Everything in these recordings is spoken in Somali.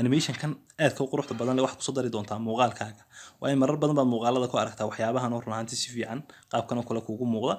animation kan aad ka quruxda badan wax ku soo dari doontaa muuqaalkaaga waa in marar badan baad muuqaalada ku aragtaa waxyaabahan oo runaantii si fiican qaabkan oo kale kugu muuqda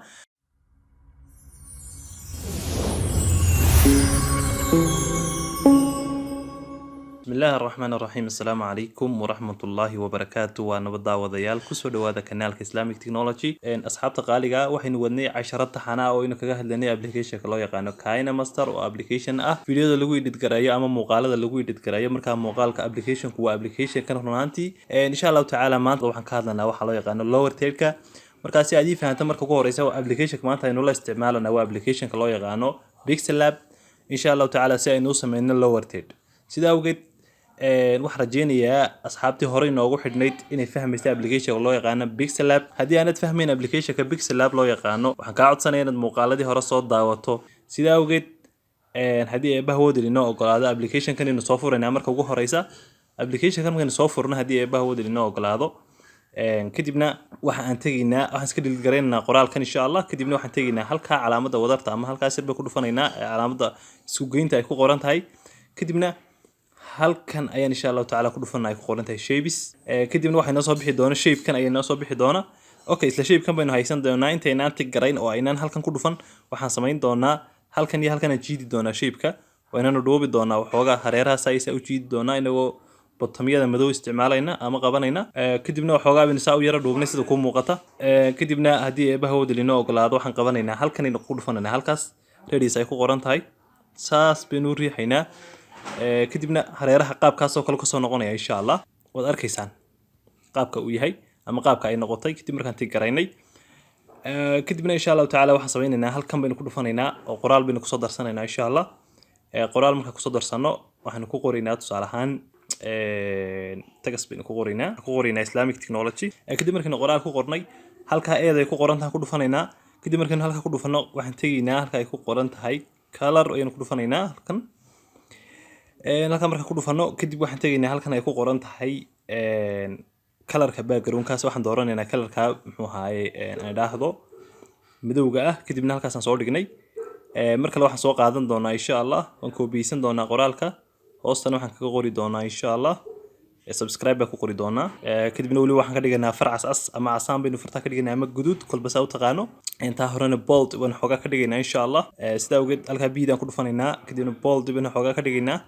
بسم الله الرحمن الرحيم السلام عليكم ورحمة الله وبركاته ونبض وضيال كسر هذا قناة إسلاميك تكنولوجي إن أصحاب تقاليقة وحين ودني عشرات حنا أو إنه كجاه لنا أبليكيشن كلا يقانو كاينة ماستر وأبليكيشن فيديو ده لقوي يتقرأيه أما مقالة ده لقوي يتقرأيه مركب مقال كأبليكيشن كوا أبليكيشن كان هنانتي إن شاء الله تعالى ما طبعا كهذا وحلا يقانو لور تيركا مركب سعدي فهمت مركب قوة رئيسه أبليكيشن كمان تاني ولا استعماله نوع أبليكيشن كلا يقانو بيكسل لاب إن شاء الله تعالى سينوصل من اللور تير سيدا وقت waxaan rajeynayaa asxaabtii hore inoogu xidhnayd inay fahmaysa application loo yaqaan Pixel Lab hadii aanad fahmin application-ka Pixel Lab loo yaqaano waxaan ka codsanayaa inaad muuqaaladii hore soo daawato sida awgeed hadii ay bahwood inoo ogolaado application-kan inuu soo furayna marka ugu horeysa application-kan markaan soo furno hadii ay bahwood inoo ogolaado kadibna waxaan tageynaa waxaan iska delete gareynaa qoraalkan insha Allah kadibna waxaan tageynaa halka calaamada wadarta ama halkaas sirba ku dhufanaynaa calaamada isku geynta ay ku qoran tahay kadibna halkan ayaan insha Allah taala ku dhufanay ku qoran tahay shapes kadibna waxa inoo soo bixi doona shape kan ayaan inoo soo bixi doona okay isla shape kan baynu haysan doonaa inta inaan tig garayn oo aynaan halkan ku dhufan waxaan sameyn doonaa halkan iyo halkan aan jiidi doonaa shape ka waa inaan dhoobi doonaa waxooga hareeraha saysa u jiidi doonaa inagoo bottomyada madow isticmaalayna ama qabanayna kadibna waxooga bin saa u yara dhoobnay sida ku muuqata kadibna hadii ay bahawd inoo ogolaado waxaan qabanaynaa halkan inuu ku dhufanayna halkaas radius ay ku qoran tahay saas baynu riixaynaa kadibna hareeraha qaabkaas oo kale ka soo noqonaya insha Allah wad arkaysaan qaabka uu yahay ama qaabka ay noqotay kadib markaan tig garaynay kadibna insha Allah taala waxaan sameeynaa halkan baynu ku dhufanaynaa oo qoraal baynu ku soo darsanaynaa insha Allah qoraal marka ku soo darsano waxaan ku qoraynaa tusaale ahaan tagas baynu ku qoraynaa Islamic Technology kadib markaan qoraal ku qornay halka eeday ku qoran tahay ku dhufanaynaa kadib markaan halka ku dhufano waxaan tageynaa halka ay ku qoran tahay color ayaan ku dhufanaynaa halkan halka marka ku dhufano kadib waxaan tageynaa halkan ay ku qoran tahay colorka background-kaas waxaan dooranaynaa colorka muxuu ahaayay aan dhaahdo madowga ah kadibna halkaas aan soo dhignay marka waxaan soo qaadan doonaa insha Allah waan koobiyeysan doonaa qoraalka hoostana waxaan kaga qori doonaa insha Allah subscribe ku qori doonaa kadibna wali waxaan ka dhiganaa farcas as ama asaan baynu farta ka dhiganaa ama guduud kolba saa u taqaano inta horena bold waan xogaa ka dhiganaa insha Allah sida awgeed halka biidaan ku dhufanaynaa kadibna bold baynu xogaa ka dhiganaa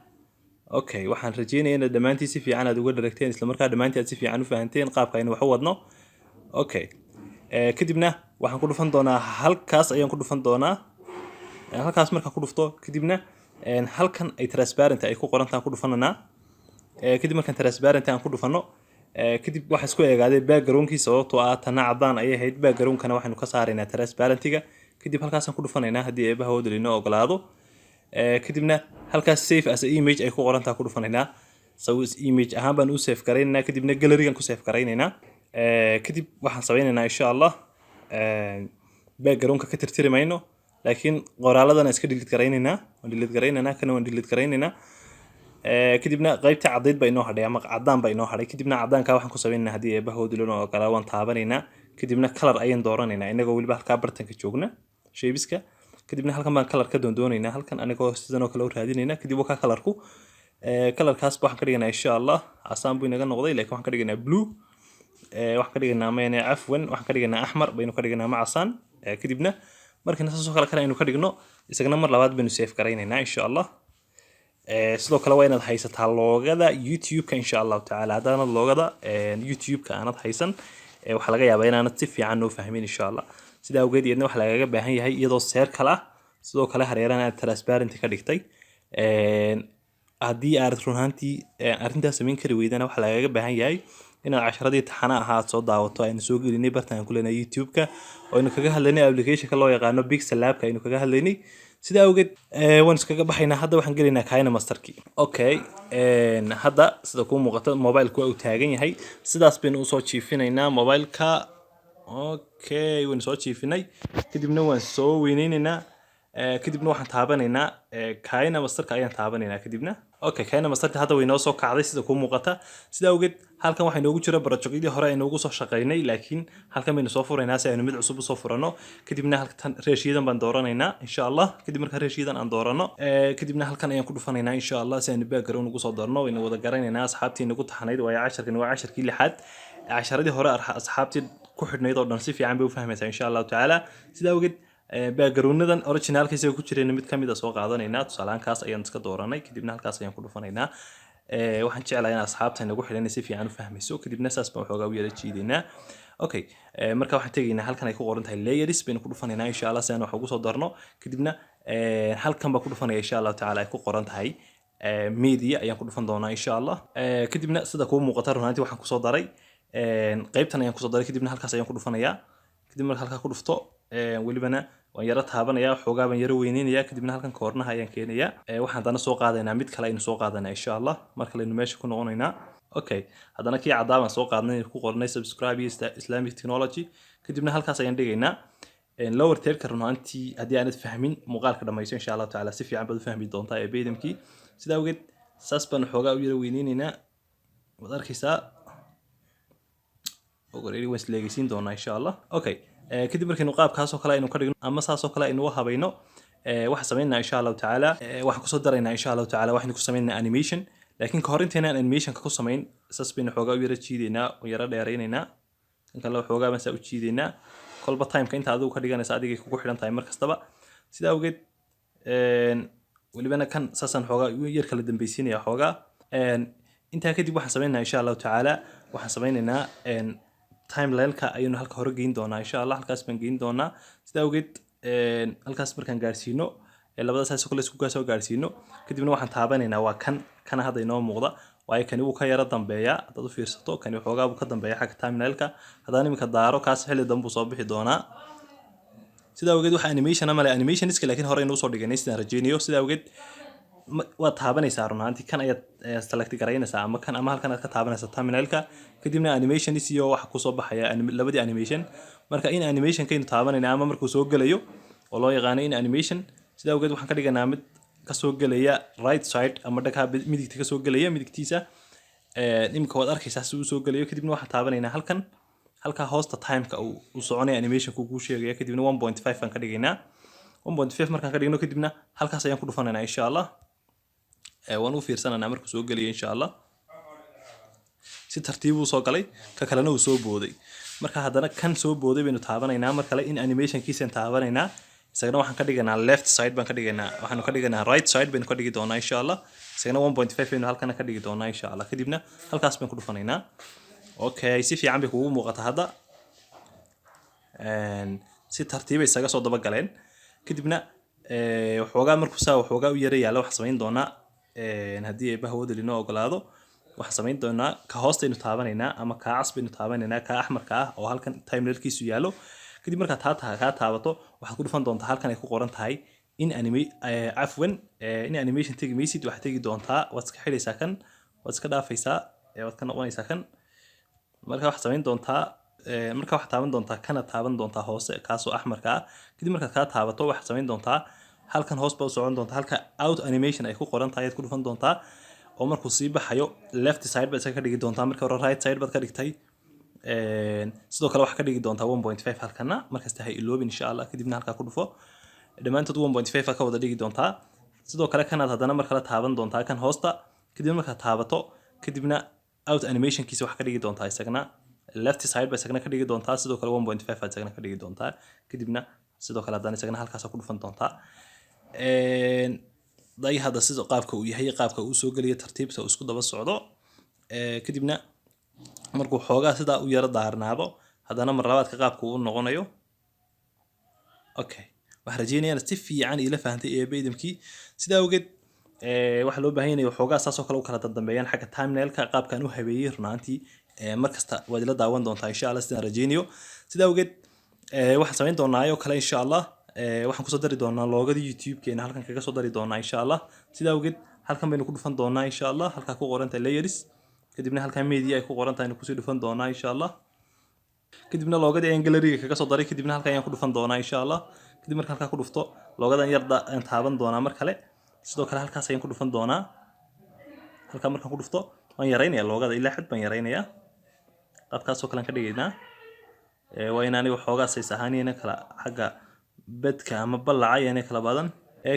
okay waxaan rajeynayaa in dhamaantii si fiican aad uga dharagteen isla markaa dhamaantii aad si fiican u fahanteen qaabka aynu wax u wadno okay kadibna waxaan ku dhufan doonaa halkaas ayaan ku dhufan doonaa halkaas marka ku dhufto kadibna halkan ay transparent ay ku qoran tahay ku dhufanana kadib markaan transparent aan ku dhufano kadib waxa isku eegaaday background-kiisa oo tan cadaan ay ahayd background-kana waxaanu ka saaraynaa transparent-iga kadib halkaas aan ku dhufanaynaa hadii ay bahawd inoo ogolaado kadibna halkaas save as image ay ku qoran tahay ku dhufanaynaa sawir image ahaan baan u save gareynaa kadibna gallery-gan ku save gareynaynaa kadib waxaan sameeynaa insha Allah background-ka ka tirtirmayno laakiin qoraaladana iska delete gareynaynaa waan delete gareynaynaa kana waan delete gareynaynaa kadibna qaybta cadayd bay inoo hadhay ama cadaan bay inoo hadhay kadibna cadaanka waxaan ku sameeynaa hadii ay bahawd inoo ogolaado waan taabanaynaa kadibna color ayaan dooranaynaa inagoo waliba halka bartanka joogna shapeska kadibna halkan baan color ka doonaynaa halkan anigoo sidan oo kale u raadinayna kadib waxa colorku colorkaas waxaan ka dhiganaa insha Allah asaan buu inaga noqday laakiin waxaan ka dhiganaa blue waxaan ka dhiganaa mayne afwan waxaan ka dhiganaa ahmar baynu ka dhiganaa macasaan kadibna markii soo kala aynu ka dhigno isagana mar labaad baynu save gareynaynaa insha Allah sidoo kale waa inaad haysataa loogada YouTube-ka insha Allah taala hadana loogada YouTube-ka aanad haysan waxa laga yaabaa inaanad si fiican u fahmin insha Allah sida awgeed iyadna waxa laga baahan yahay iyadoo circle ah sidoo kale hareerana transparent ka dhigtay hadii aad runtii arintaas sameyn kari weydana waxa laga baahan yahay inaad casharadii taxana ahaad soo daawato aynu soo gelinay bartaan ku leenahay YouTube-ka oo aynu kaga hadlaynay application-ka loo yaqaan Pixel Lab-ka aynu kaga hadlaynay sida awgeed waan iskaga baxaynaa hadda waxaan galeynaa Kaina Master-ki okay hadda sida ku muuqata mobile-ku uu taagan yahay sidaas baynu u soo jiifinaynaa mobile-ka okay waan soo jiifinay kadibna waan soo weyneynaa kadibna waxaan taabanaynaa Kaina Master-ka ayaan taabanaynaa kadibna okay kayna mastarta hadda way noo soo kacday sida ku muuqata sida awgeed halkan waxa inoogu jira barnaamijyadii hore aynu ugu soo shaqeynay laakiin halkan baynu soo furaynaa si aynu mid cusub u soo furano kadibna halkan reeshiyadan baan dooranaynaa insha Allah kadib marka reeshiyadan aan doorano kadibna halkan ayaan ku dhufanaynaa insha Allah si aynu background ugu soo darno wayna wada garanaynaa asxaabtii nagu taxanayd waa 10kii lixaad casharadii hore asxaabtii ku xidhnayd oo dhan si fiican bay u fahmaysaa insha Allah taala sida awgeed backgroundadan originalkiisa ku jireen mid kamid ah soo qaadanaynaa tusaalkaas ayaan iska dooranay kadibna halkaas ayaan ku dhufanaynaa waxaan jeclahay in asxaabta nagu xidhan si fiican u fahmayso kadibna saas baan waxoogaa u yara jiideynaa okay marka waxaan tegaynaa halkan ay ku qoran tahay layers baynu ku dhufanaynaa insha Allah si aan wax ugu soo darno kadibna halkan baan ku dhufanaya insha Allah taala ay ku qoran tahay media ayaan ku dhufan doonaa insha Allah kadibna sida ku muuqata runtii waxaan ku soo daray qaybtan ayaan ku soo daray kadibna halkaas ayaan ku dhufanayaa kadib marka halka ku dhufto walibana waan yara taabanaya xoogaa baan yara weyneynaya kadibna halkan koornaha ayaan keenaya waxaan dana soo qaadaynaa mid kale aynu soo qaadanaa insha Allah marka laynu meesha ku noqonaynaa okay hadana kii cadaaban soo qaadnay ku qornay subscribe Islamic Technology kadibna halkaas ayaan dhigaynaa lower tier ka runtii hadii aanad fahmin muuqaalka dhamayso insha Allah taala si fiican baad u fahmi doontaa ee beedamkii sida awgeed saas baan xoogaa u yara weyneynayna wad arkaysaa ogoreeri waan isleegaysiin doonaa insha Allah okay kadib markaynu qaabkaas oo kale aynu ka dhigno ama saas oo kale aynu u habayno waxa sameeynaa insha Allah taala waxa ku soo daraynaa insha Allah taala waxaynu ku sameeynaa animation laakiin ka hor intaynaan animation ka ku sameyn saas baynu xoogaa u yara jiideynaa oo yara dheeraynaynaa inta la xoogaa baan saa u jiideynaa kolba time ka inta adigu ka dhiganaysa adiga kugu xidhan tahay mar kastaba sida awgeed walibana kan saasan xoogaa yar kala dambaysiinaya xoogaa inta kadib waxaan sameeynaa insha Allah taala waxaan sameynaynaa timeline-ka ayaynu halka hore geyn doonaa insha Allah halkaas baan geyn doonaa sida awgeed halkaas markaan gaarsiino labadaas ay kale isku soo gaarsiino kadibna waxaan taabanaynaa waa kan hadda inoo muuqda waa kan uu ka yara dambeeya dad u fiirsato kan waxoogaa uu ka dambeeya xagga timeline-ka hadaan imika daaro kaas xilli dambu soo bixi doonaa sida awgeed waxa animation ama animation iska laakiin hore inuu soo dhiganay sidaan rajeynayo sida awgeed waa taabanaysaa runtii kan ayaad select garaynaysaa ama kan ama halkan aad ka taabanaysaa terminalka kadibna animation iyo waxa ku soo baxaya labadii animation marka in animation kaynu taabanayna ama markuu soo galayo oo loo yaqaan in animation sida awgeed waxaan ka dhiganaa mid ka soo galaya right side ama dhaga midigta ka soo galaya midigtiisa imka waad arkaysaa si uu soo galayo kadibna waxaan taabanaynaa halka hoosta time-ka uu soconay animation ku sheegaya kadibna 1.5 aan ka dhigaynaa 1.5 markaan ka dhigno kadibna halkaas ayaan ku dhufanaynaa insha Allah waan u fiirsananaa markuu soo galiyo insha Allah si tartiib uu soo galay ka kalena uu soo booday marka hadana kan soo booday baynu taabanaynaa mar kale in animation kiisan taabanaynaa isagana waxaan ka dhiganaa left side baan ka dhiganaa waxaan ka dhiganaa right side baynu ka dhigi doonaa insha Allah isagana 1.5 baynu halkan ka dhigi doonaa insha Allah kadibna halkaas baan ku dhufanaynaa okay si fiican bay kugu muuqata hadda si tartiib ay isaga soo daba galeen kadibna waxoogaa markuu saa waxoogaa u yara yaala waxaan samayn doonaa haddii ay bahawada lino ogolaado waxaan samayn doonaa ka hoostaynu taabanaynaa ama ka cas baynu taabanaynaa ka axmarka ah oo halkan timeline-kiisu yaalo kadib markaad kaa taabato waxaad ku dhufan doontaa halkan ay ku qoran tahay in animation tegi maysid waxaad tegi doontaa waad iska xidhaysaa kan waad iska dhaafaysaa waad ka noqonaysaa kan marka waxaad samayn doontaa marka waxaad taaban doontaa kana taaban doontaa hoose kaasoo axmarka ah kadib markaad kaa taabato waxaad samayn doontaa halkan hoos baa u socon doontaa halka out animation ay ku qoran tahay aad ku dhufan doontaa oo markuu sii baxayo left side baad iska ka dhigi doontaa marka hore right side baad ka dhigtay sidoo kale waxaad ka dhigi doontaa 1.5 halkana markasta hay iloobin insha Allah kadibna halka ku dhufo dhamaantood 1.5 ka wada dhigi doontaa sidoo kale kanaad hadana mar kale taaban doontaa kan hoosta kadib markaad taabato kadibna out animation kiisa wax ka dhigi doontaa isagana left side baad isagana ka dhigi doontaa sidoo kale 1.5 baad isagana ka dhigi doontaa kadibna sidoo kale hadana isagana halkaas ku dhufan doontaa day hada sidoo qaabka uu yahay qaabka uu soo galiyo tartiibta uu isku daba socdo kadibna markuu xoogaa sida u yara daarnaado hadana mar labaad ka qaabka uu noqonayo okay waxa rajeenayaan si fiican ila fahamtay ee beedamkii sida awgeed waxa loo baahan yahay xoogaa saas oo kale u kala dambeeyaan xagga thumbnail-ka qaabkan u habeeyay runtii markasta waad ila daawan doontaa insha Allah sidaan rajeynayo sida awgeed waxaan samayn doonaa oo kale insha Allah waxaan ku soo dari doonaa loogada YouTube-keena halkan kaga soo dari doonaa insha Allah sida awgeed halkan baynu ku dhufan doonaa insha Allah halka ku qoran tahay layers kadibna halkan media ay ku qoran tahay ku soo dhufan doonaa insha Allah kadibna loogada aan gallery-ga kaga soo daray kadibna halkan ayaan ku dhufan doonaa insha Allah kadib marka halka ku dhufto loogadan yarda aan taaban doonaa mar kale sidoo kale halkaas ayaan ku dhufan doonaa halka markaan ku dhufto waan yareynayaa loogada ilaa xad baan yareynayaa qaabkaasoo kale aan ka dhigaynaa waa inaanay waxoogaa says ahaanayna kala xagga bedka ama ballaca yaanay kala badan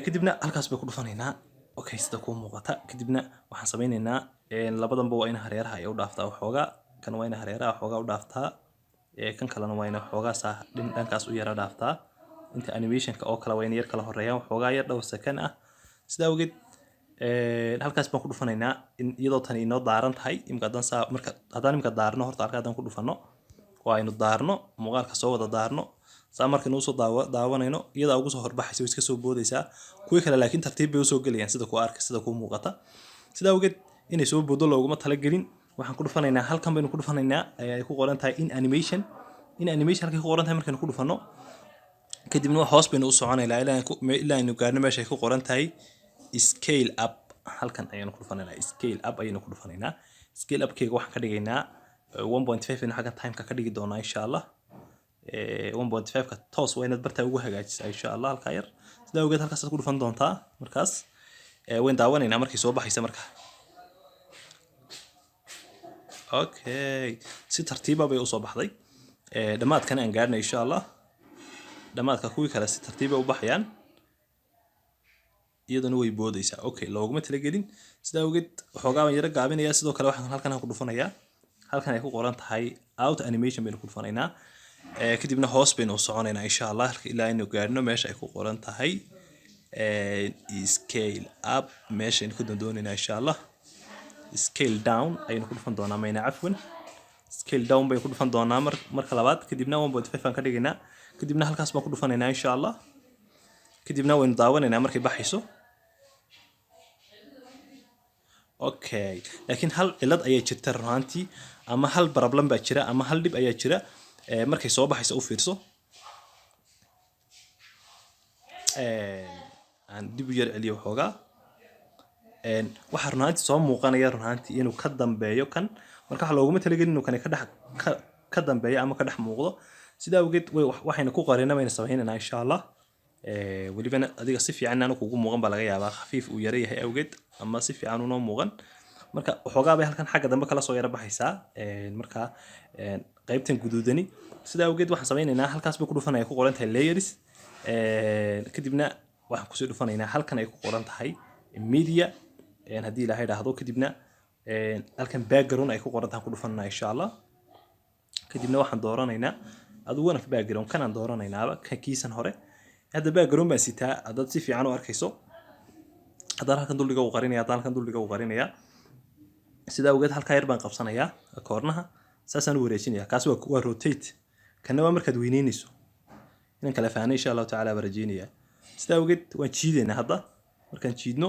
kadibna halkaas bay ku dhufanaynaa okay sida kuu muuqata kadibna waxaan samaynaynaa labadanba waa in hareeraha ay u dhaaftaa waxoogaa kan waa in hareeraha waxoogaa u dhaaftaa kan kalena waa in waxoogaa saa dhankaas u yara dhaaftaa inta animationka oo kale waa in yar kala horeeyaan waxoogaa yar dhowr second ah sida awgeed halkaas baan ku dhufanaynaa iyadoo tan inoo daaran tahay imka haddaan imka daarno horta halka haddaan ku dhufano waa aynu daarno muuqaalka soo wada daarno saa markaynu usoo daawanayno iyadaa ugu soo horbaxaysa way iska soo boodaysaa kuwii kale laakiin tartiib bay usoo gelayaan sida ku arka sida kuu muuqata sida awgeed inay soo boodo looguma talagelin waxaan ku dhufanaynaa halkan baynu ku dhufanaynaa ay ku qoran tahay in animation halkay ku qoran tahay markaynu ku dhufano kadibna hoos baynu u soconaynaa ilaa aynu gaarno meesha ay ku qoran tahay scale up halkan ayaynu ku dhufanaynaa scale up ayaynu ku dhufanaynaa scale up keega waxaan ka dhigaynaa 1.5 in xagga timeka ka dhigi doonaa insha Allah 1.5 ka toos waa inaad bartaa ugu hagaajisaa insha Allah halka yar sida awgeed halkaas ku dhufan doontaa markaas wayn daawanaynaa markay soo baxaysa markaa okay si tartiiba bay u soo baxday dhamaadkan aan gaarnay insha Allah dhamaadka kuwii kale si tartiiba u baxayaan iyadana way boodaysaa okay looguma talagelin sida awgeed waxoogaa baan yara gaabinayaa sidoo kale waxaan halkan ku dhufanayaa halkan ay ku qoran tahay out animation baynu ku dhufanaynaa kadibna hoos baynu u soconaynaa insha Allah ilaa aynu gaarno meesha ay ku qoran tahay scale up meesha aynu ku doonaynaa insha Allah scale down ayaynu ku dhufan doonaa mayna cafwan scale down baynu ku dhufan doonaa marka labaad kadibna 1.5 aan ka dhigaynaa kadibna halkaas baan ku dhufanaynaa insha Allah kadibna waynu daawanaynaa markay baxayso okay laakiin hal cilad ayaa jirta runtii ama hal problem baa jira ama hal dib ayaa jira markay soo baxayso u fiirso aan dib u yar celiyo waxoogaa waxa runtii soo muuqanaya runtii inuu ka dambeeyo kan marka waxa looguma talagelin inuu kan ka dambeeyo ama ka dhex muuqdo sida awgeed waxayna ku qarinamayna sameeynaa insha Allah welibana adiga si fiican aan kugu muuqan baa laga yaabaa khafiif uu yara yahay awgeed ama si fiican uu muuqan marka waxoogaa bay halkan xagga dambe kala soo yara baxaysaa marka qaybtan guduudani sida awgeed waxaan sameynaynaa halkaas bay ku dhufanaya ku qoran tahay layers kadibna waxaan ku soo dhufanaynaa halkan ay ku qoran tahay media haddii ilaahay dhaahdo kadibna halkan background ay ku qoran tahay ku dhufanaa insha Allah kadibna waxaan dooranaynaa aduuna background kan aan dooranaynaaba kiisan hore هذا background baan sitaa haddaad si fiican u arkayso haddaan halkan dulliga u qarinaya sida awgeed halka yar baan qabsanayaa koornaha saasaan u wareejinayaa kaas waa rotate kana waa markaad weyneynayso inaan kala fahanay insha Allah taala barajeenaya sida awgeed waan jiideynaa hadda markaan jiidno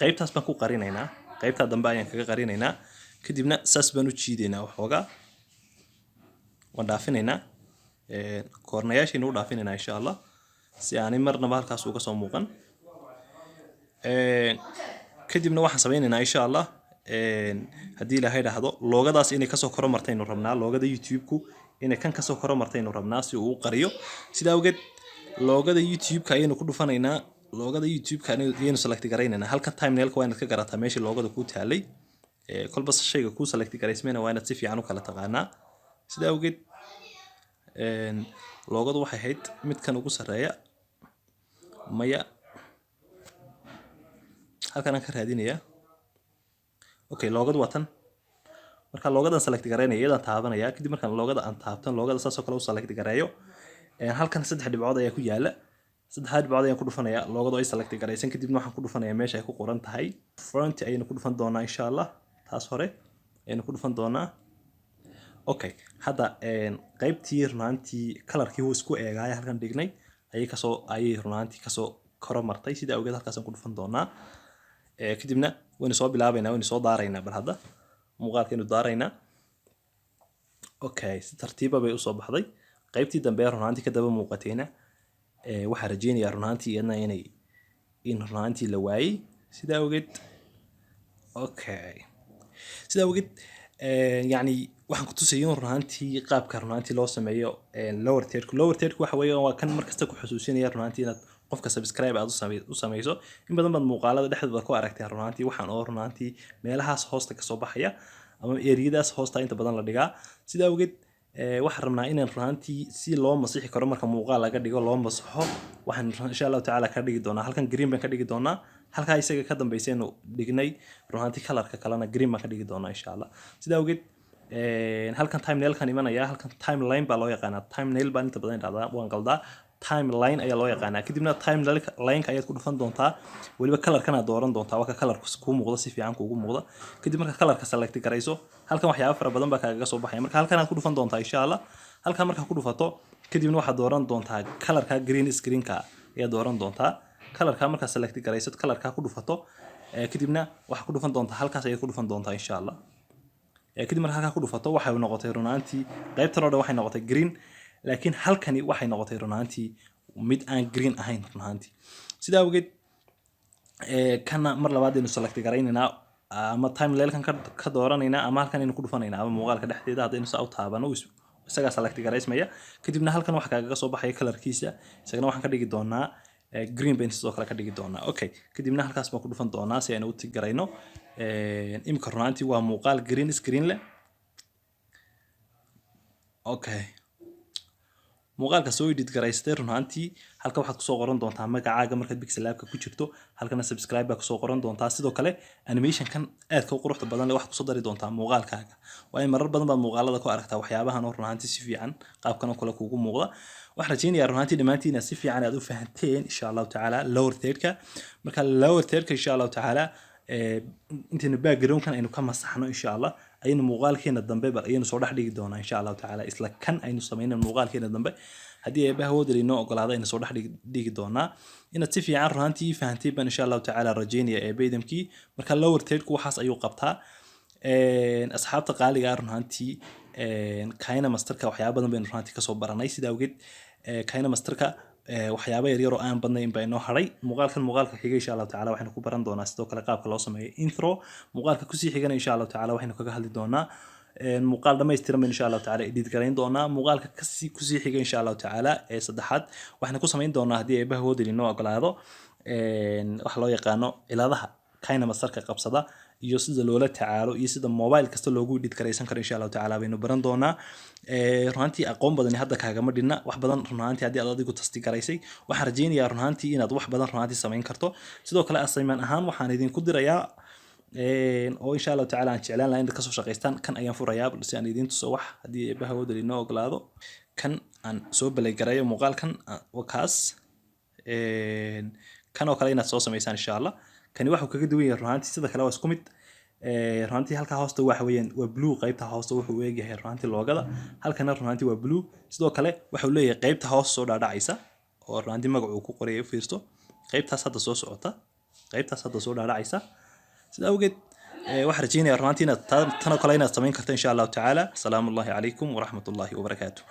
qaybtaas baan ku qarinaynaa qaybta dambe ayaan kaga qarinaynaa kadibna saas baan u jiideynaa waxoogaa waan dhaafinaynaa koornayaashiina u dhaafinaynaa insha Allah si aanay marnaba halkaas uga soo muuqan kadibna waxaan sameynaynaa insha Allah haddii ilaahay dhaahdo loogadaas inay kasoo koro martaynu rabnaa loogada YouTube-ku inay kan kasoo koro martaynu rabnaa si uu u qariyo sida awgeed loogada YouTube-ka ayaynu ku dhufanaynaa loogada YouTube-ka ayaynu select garaynaynaa halka thumbnail-ka waa inaad ka garataa meeshii loogada ku taalay kolba shayga ku select garaysmayna waa inaad si fiican u kala taqaanaa sida awgeed loogadu waxay ahayd midkan ugu sareeya maya halkan aan ka raadinayaa okay loogadu waa tan marka loogadan select gareynaya iyada taabanaya kadib markaan loogada aan taabtan loogada saas oo kale u select gareeyo halkan 3 dhibcood ayaa ku yaala 3 dhibcood ayaan ku dhufanayaa loogadu ay select gareysan kadibna waxaan ku dhufanayaa meesha ay ku qoran tahay front ayaynu ku dhufan doonaa insha Allah taas hore ayaynu ku dhufan doonaa okay hadda qaybtii runtii colorkii uu isku eegay halkan dhignay ayay runtii kasoo koro martay sida awgeed halkaas aan ku dhufan doonaa kadibna waynu soo bilaabaynaa waynu soo daaraynaa bal hadda muuqaalkeenu daaraynaa okay si tartiiba bay u soo baxday qaybtii dambe runtii ka daba muuqatayna waxa rajeynayaa runtii in runtii la waayay sida awgeed okay sida awgeed يعني waxaan ku tusayay runtii qaabka runtii loo sameeyo lower third waxa weeye waa kan markasta ku xusuusinaya runtii inaad qofka subscribe aad u samayso in badan baad muuqaalada dhexdooda ku aragtay runaantii waxaan oo runaantii meelahaas hoosta kasoo baxaya ama eriyadaas hoosta inta badan la dhigaa sida awgeed waxaan rabnaa inaan runaantii si loo masixi karo marka muuqaal laga dhigo loo masaxo waxaan insha Allah tacaala ka dhigi doonaa halkan green baan ka dhigi doonaa halka isaga ka dambeysaynu dhignay runaantii kalarka kalena green baan ka dhigi doonaa insha Allah sida awgeed halkan thumbnail kan imanaya halkan timeline baa loo yaqaanaa thumbnail baan inta badan dhacdaa waan qaldaa timeline ayaa loo yaqaanaa kadibna timeline ayaad ku dhufan doontaa waliba kalarkana dooran doontaa waa ka kalarku ku muuqda si fiican kuugu muuqda kadib marka kalarka select garayso halkan waxyaabo fara badan baa kaaga soo baxaya marka halkan aad ku dhufan doontaa insha Allah halkan marka ku dhufato kadibna waxaad dooran doontaa kalarka green screen-ka ayaad dooran doontaa kalarka marka select garayso kalarka ku dhufato kadibna waxa ku dhufan doontaa halkaas ayaad ku dhufan doontaa insha Allah kadib marka halka ku dhufato waxay noqotay runaantii qaybtan oo dhan waxay noqotay green laakiin halkani waxay noqotay runaantii mid aan green ahayn runaantii sida awgeed kana mar labaad aynu select garaynayna ama timeline kan ka dooranayna ama halkan aynu ku dhufanayna ama muuqaalka dhexdeeda hadaynu saa u taabano isaga select garaysmaya kadibna halkan waxa kaaga soo baxaya kalarkiisa isagana waxaan ka dhigi doonaa green baan sidoo kale ka dhigi doonaa okay kadibna halkaas baan ku dhufan doonaa si aynu u tigarayno imka runaantii waa muuqaal green screen leh okay muuqaalka soo edit garaystay runaantii halka waxaad ku soo qoran doontaa magacaaga markaad Pixel Lab-ka ku jirto halkana subscribe baa ku soo qoran doontaa sidoo kale animation kan aad ka quruxda badan leh waxaad ku soo dari doontaa muuqaalkaaga waa in marar badan baad muuqaalada ku aragtaa waxyaabahan oo runaantii si fiican qaabkan oo kale kuugu muuqda waxaan rajeynayaa runaantii dhamaantiin si fiican aad u fahanteen insha Allah tacaala lower third-ka marka lower third-ka insha Allah tacaala inta background kan aynu ka masaxno insha Allah aynu muuqaalkeena dambe bal aynu soo dhax dhigi doonaa insha Allah tacaala isla kan aynu sameeyno muuqaalkeena dambe hadii ay bahawada inoo ogolaado aynu soo dhax dhigi doonaa inaad si fiican runaantii fahantay baan insha Allah tacaala rajeynaya baydamkii marka lower third-ku waxaas ayuu qabtaa asxaabta qaaliga runaantii Kayna Masterka waxyaabo badan baynu runaantii ka soo baranay sida awgeed Kayna Masterka waxyaabo yar yar oo aan badnayn baa inoo haray muuqaalka xiga insha Allah tacaala waxaynu ku baran doonaa sidoo kale qaabka loo sameeyo intro muuqaalka ku sii xigana insha Allah tacaala waxaynu kaga hadli doonaa muuqaal dhameystiran insha Allah tacaala edit garayn doonaa muuqaalka ku sii xiga insha Allah tacaala saddexaad waxaynu ku sameyn doonaa hadii ay bahawada inoo ogolaado wax loo yaqaano ciladaha Kayna Masterka qabsada iyo sida loola tacaalo iyo sida mobile kasta loogu edit garaysan karo insha Allah tacaala baynu baran doonaa runaantii aqoon badan hadda kaagama dhina wax badan runaantii hadii aad adigu tasti garaysay waxaan rajeynayaa runaantii inaad wax badan runaantii sameyn karto sidoo kale assignment ahaan waxaan idin ku dirayaa oo insha Allah tacaala aan jeclaan lahayn ka soo shaqeystaan kan ayaan furayaa si aan idin tuso wax hadii bahawada inoo ogolaado kan aan soo balay garayo muuqaalkan wakaas kan oo kale inaad soo sameysaan insha Allah kani waxa uu kaga duwan yahay runaantii sida kale waa isku mid runaantii halka hoosta waxa weeyaan waa blue qaybta hoosta wuxuu u eegyahay runaantii loogada halkana runaantii waa blue sidoo kale waxa uu leeyahay qaybta hoosta soo dhaadhacaysa oo runaantii magacu uu ku qorayo fiirsto qaybtaas hadda soo socota qaybtaas hadda soo dhaadhacaysa sida awgeed waxaan rajeynayaa runaantii inaad tan oo kale inaad sameyn karto insha Allah tacaala salaamu alaykum wa rahmatullahi wa barakaatuh